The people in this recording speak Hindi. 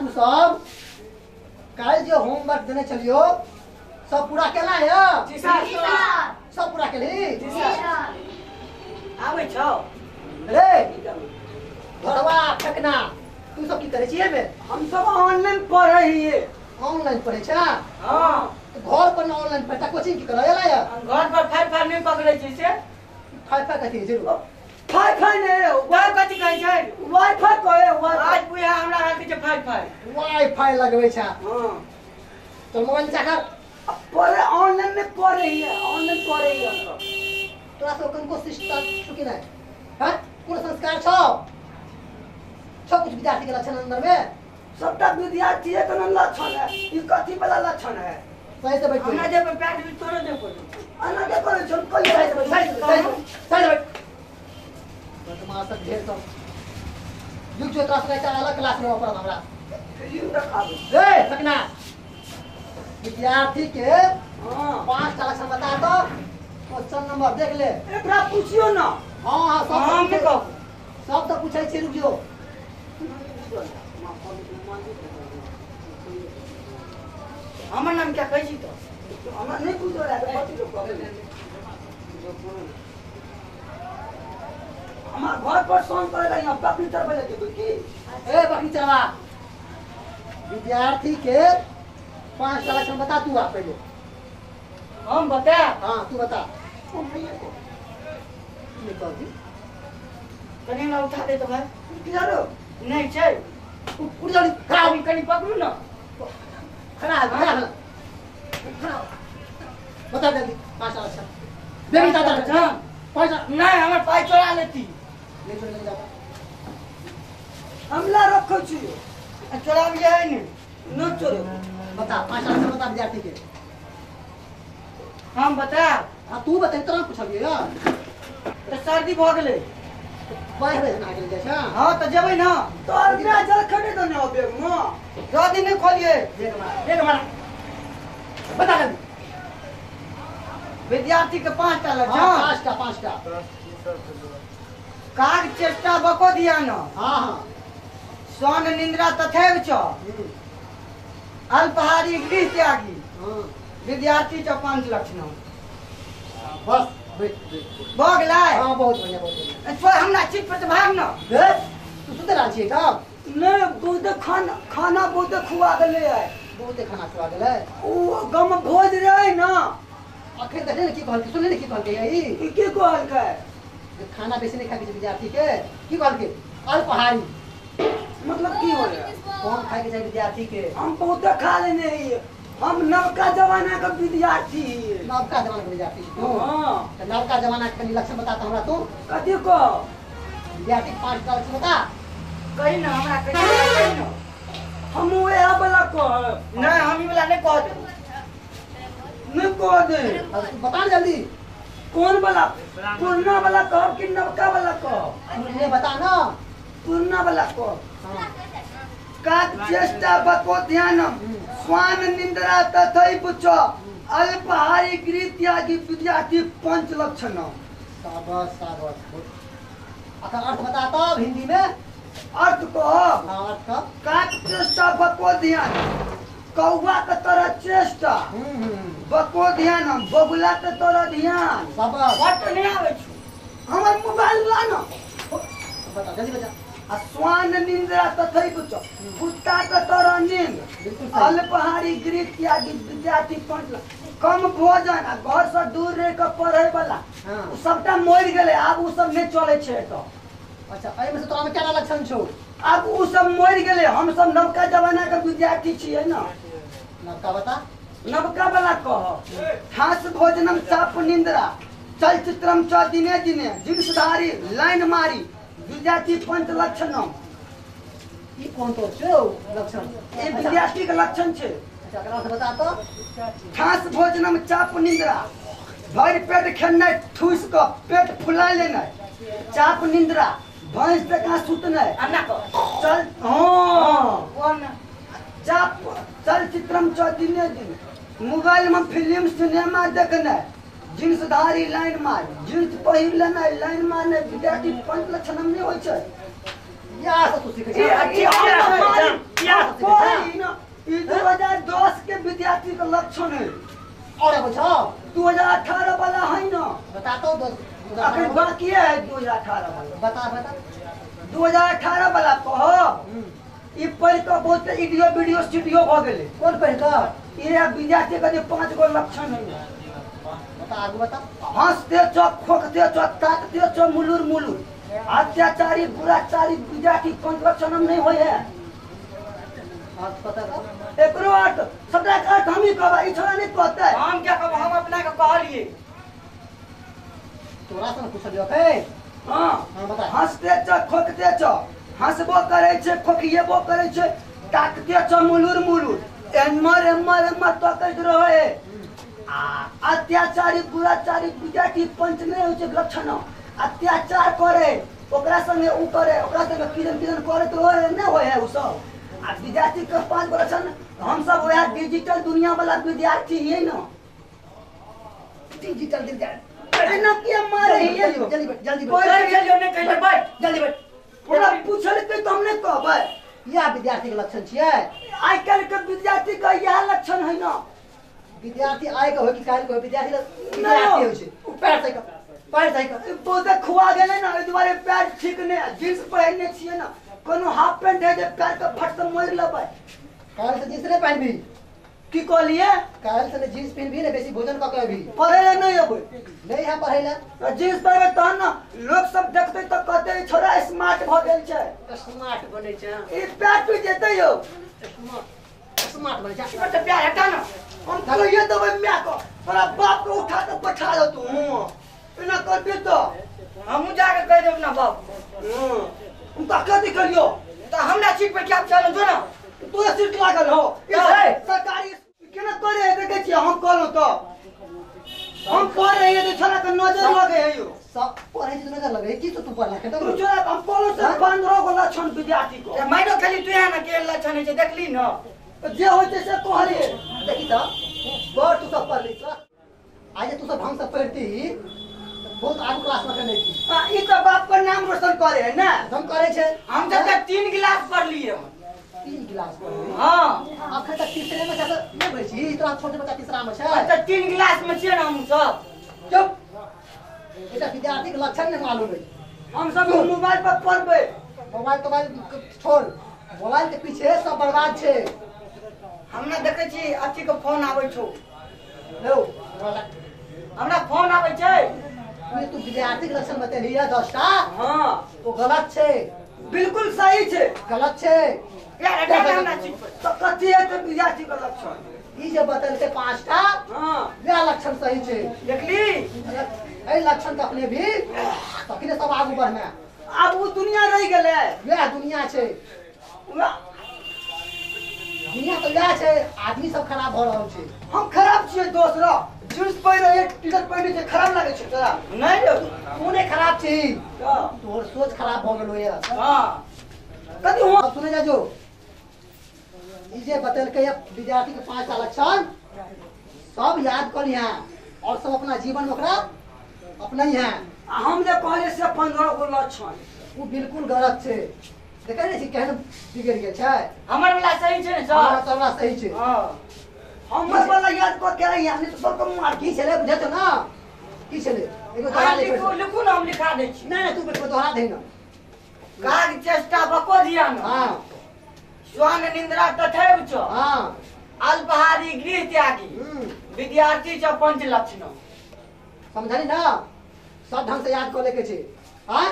तू सब कल जो होमवर्क देने चलियो सब पूरा केला है? जी सर। सब पूरा केली? जी सर। आबै छौ रे घरवा फेकना तू सब की करे छिए बे? हम सब ऑनलाइन पढ़ै हिये। ऑनलाइन पढ़े छ? हां घर पर ना ऑनलाइन पढ़ता कोचिंग की करे ला या? घर पर फाइ नहीं पकड़े छी से फाइ कथि जरूर फाइ नहीं वाई कथि कहै छै वाईफाई कहै आज बुआ हमरा हाथ के फाइ वाईफाई लगबै छ? हां तो मोबाइल चाकर पढ़े ऑनलाइन में पढ़े हिये ऑनलाइन पढ़े हिये हम सब। तोरा सब कनको शिष्टा छुकी नै? हां कोन संस्कार छ? सब कुछ विद्यार्थी के लक्षण अंदर में सबटा विद्यार्थी के न लक्षण है। ई कथि वाला लक्षण है? सही से बैठ हमरा जे पे पैर भी तोड़ दे पड़ो अना के करे छन कोई सही बैठ बदमाश सब ढेर सब युग जो क्लास रहता अलग क्लास में ऊपर हमरा फिल्म देखाबे ए सकना विद्यार्थी के हां 5 टा लक्षण बता दो क्वेश्चन नंबर देख ले एकरा पूछियो ना। हां सब हम नहीं कहब सब तो पूछै छी रुक जो हमर नाम क्या कहै छी तो हमरा नहीं पूछो रे कथि के कहबे हमार घर पर फोन करेला यहां बकरी चरबे ले की ए बकरी चरवा विद्यार्थी के 5 टा लक्षण बता तू आप पहले। हम बता हां तू बता हम नहीं को निकल दी कनी ना उठा दे तो भाई किधर नहीं छै उड़ जा खड़ा हम कनी पकड़ू ना खड़ा बता जल्दी 5 टा लक्षण बेबी दादा लक्षण 5 नहीं हमर पाई चोरा लेती ले चले जाता हमला रखो छी चोरा भी है नहीं न चोरो बता 5 टा लक्षण बता विद्यार्थी के। हम बता हां तू बता इतना पूछलिए यार तो सर्दी भ गेले बाहर भेज ना गेल छै। हां तो जेबै ना तो अगला जल खटे तो नहीं बेग में जल्दी नहीं खोलिए देख मारा बता जल्दी विद्यार्थी के 5 टा लक्षण। हां 5 टा काग चेष्टा बको दिया न हां हां सोन निंद्रा तथैव च अल्पहारी गृह त्यागी विद्यार्थी च 5 लक्षण। बस बैठ भ गेलै हां बहुत बढ़िया तो हमरा चित पर भाग न तू सुते रह छिए कब नहीं बहुत खाना बहुत खुआ गेले है बहुते खाना खुआ गेलै ओ गम भोज रहे ना अखन देखे ने की कहल सुने ने की कहल के ई की कहल के खाना बेसी नहीं खाके विद्यार्थी के की कहल के अल्पहारी मतलब की हो रहा कौन खाए के चाहिए विद्यार्थी के? हम बहुत खा लेने ही हम नवका जमाना का विद्यार्थी नवका जमाना के विद्यार्थी तू? हां तो नवका जमाना के लक्षण बताता हमरा तू कथि को विद्यार्थी के 5 टा लक्षण बता कही ना हमरा कही ना हम ओए वाला को नहीं हम ई वाला नहीं कह दे नहीं कह दे अब तू बता जल्दी कौन वाला पुरना वाला कह कि नवका वाला कह मुझे बता ना पुरना वाला कह हां काग चेष्टा बको ध्यानम स्वान निंद्रा तथैव च अल्पहारी गृह त्यागी विद्यार्थी 5 लक्षण। शाबाश शाबाश अच्छा अर्थ बता तब हिंदी में अर्थ को हां अर्थ का काग चेष्टा बको ध्यान कौवा के तरह चेष्टा बको ध्यान बगुला के तरह ध्यान शाबाश बट नहीं आवे छु हमर मोबाइल ला ना बता जल्दी बता स्वान निंद्रा तथैव च कुत्ता के तरह नींद अल्पहारी गृह त्यागी विद्यार्थी 5 लक्षण। कम भोजन आ घर से दूर रह के पढ़े वाला हां सबटा मर गेले अब उ सब नहीं चले छे तो अच्छा एमे से तोरा में केना लक्षण छौ? अब उ सब मर गेले हम सब नवका जमाना के विद्यार्थी छिए ना नवका बता नवका वाला कह हास भोजनम चाप निंद्रा चलचित्रम च दिने दिने जिंसधारी लाइन मारी विद्यार्थी 5 लक्षण। ई कौन तो छौ लक्षण? ये विद्यार्थी के लक्षण छे। अच्छा एकरा से बता तो हास भोजनम चाप निंद्रा भर पेट खेना ठूस क पेट फुला लेना चाप निंद्रा भैंस तक सुतना चल हां चाप चलचित्रम च दिने दिन मोबाइल में फिल्म सिनेमा देखना जींसधारी लाइन मार जींस पहिर लेना लाइन मारने विद्यार्थी 5 लक्षण में होय छै। या से तू सीखे या लक्षण है और पूछो 2018 वाला है ना बताता हूँ अगर बाकी है 2018 वाला बता बता 2018 वाला कहो ये पर का बोलते वीडियो स्टूडियो भ गेले कौन पढ़ का ये विद्यार्थी का 5 गो लक्षण है बता आगे बता हंसते चो खोकते चो ताकते चो मुलुर मुलुर अत्याचारी बुराचारी विद्यार्थी 5 लक्षण नहीं होय है आज पता का एकरो अर्थ सबटा का अर्थ हम ही कहबा ई छोरा नहीं कहता है हम क्या कहब हम अपना के कहलिए तोरा से पूछलियो के हां हां बता हंसते चो खोकते चो हंसबो करे छे खोकिएबो करे छे ताकते चो मुलुर मुलुर एमर एमर एमर तो कर रहे अत्याचारी बुराचारी विद्यार्थी पंच नहीं होय छे लक्षण अत्याचार करे ओकरा संगे उ करे ओकरा संगे किरण किरण करे तो होय नहीं होय है उ सब आ विद्यार्थी के 5 गो लक्षण हम सब वह डिजिटल दुनिया वाला विद्यार्थी है ना डिजिटल विद्यार्थी अरे ना क्या मारे है जल्दी बैठ जल्दी कोई बैठ चलियो नहीं कहियो बैठ जल्दी बैठ पूरा पूछल के तो हमने कहबै यह विद्यार्थी के लक्षण छियै आज कल के विद्यार्थी का यह लक्षण है ना विद्यार्थी आए के हो कि काल के हो विद्यार्थी नहीं हो छै पैर सही का बहुते खुआ गेले ना ओइ दुआरे पैर ठीक नहीं जींस पहनने छिए ना कोनो हाफ पैंट है जे पैर के फट से मोड़ लेबै काल से जींस नहीं पहनबी की कहलिए काल से जींस पहनबी ने बेसी भोजन क के भी पढ़े नहीं अबै नहीं है पढ़े ला जींस पहनबे तहन ना लोग सब देखते तो कहते ई छोरा स्मार्ट भ गेल छै स्मार्ट बने छै ई पैर टूट जेतै यो स्मार्ट बने छै बट प्यार हटा ना हम कहिए तो मैं को तोरा बाप को उठा के बैठा दो तू इना करबे तो हम जाके कह देब ना बाप हम तो कथि करियो तो हमरा सीट पे क्या चलो जो ना तू सीट लागल हो ई है। सरकारी केना करे देखे छी हम कहलो तो हम पढ़ रहे हैं तो छोरा के नजर लगे है यो सब पढ़े छै नजर लगे की तो तू पढ़ला के तू छोरा हम कहलो से 15 गो लक्षण विद्यार्थी को मैडो खाली तू है ना के लक्षण है देखली ना जे होते से कहलिए देखी तो बहुत तू सब पढ़ ली तो आज तू सब ढंग से पढ़ती बहुत आगू क्लास में करने थी ई तो बाप का नाम रोशन करे है ना हम करे छे हम जब तक 3 गिलास पढ़ लिए 3 गिलास पढ़ ली हां अखन तक तीसरे में जाकर नहीं पढ़ी छी इतना छोटे बच्चा तीसरा में छै अच्छा 3 गिलास में छिए ना हम सब चुप एटा विद्यार्थी के लक्षण नहीं मालूम है हम सब मोबाइल पर पढ़बे मोबाइल छोड़ मोबाइल के पीछे सब बर्बाद छे हमरा देखे छी अथी के फोन आबै छौ लो हमरा फोन आबै छै तू विद्यार्थी के लक्षण बतेली है 10टा हां तो गलत छे बिल्कुल सही छे गलत छे यार हटा ना हमरा सीट पे तो कथि है तो विद्यार्थी का लक्षण ई जे बतल के 5टा हां यह लक्षण सही छे देखली ए लक्षण तो अपने भी तखने सब आगू बढ़ना अब वो दुनिया रह गेले यह दुनिया छे दुनिया तो यह छे आदमी सब खराब हो रहल छे हम खराब छिए दोसरा जींस पहन एक टी-शर्ट पहने छे खराब लागे छे तोरा नहीं रे तू ने खराब छी हां तोर सोच खराब हो गेलो ये हां कथि हुआ सुने जा जो ई जे बतल के विद्यार्थी के 5टा लक्षण सब याद कर लिया और सब अपना जीवन में ओकरा अपना ही है हम जे कहले से 15 गो लक्षण वो बिल्कुल गलत छे देखे नहीं छी केहन बिगड़ गेल छै हमर वाला सही छै ने हां सर तोरा सही छे हां हमर वाला याद कर के रही हमने तो को मार की छले बुझे तो ना की छले एगो दोहरा ले लिखू ना हम लिखा दै छी नहीं तू बेटा दोहरा दे ना काग चेष्टा बको दिया ना हां स्वान निंद्रा तथैव च हां अल्पहारी गृह त्यागी विद्यार्थी च 5 लक्षण समझली ना सब ढंग से याद कर लेके छे हां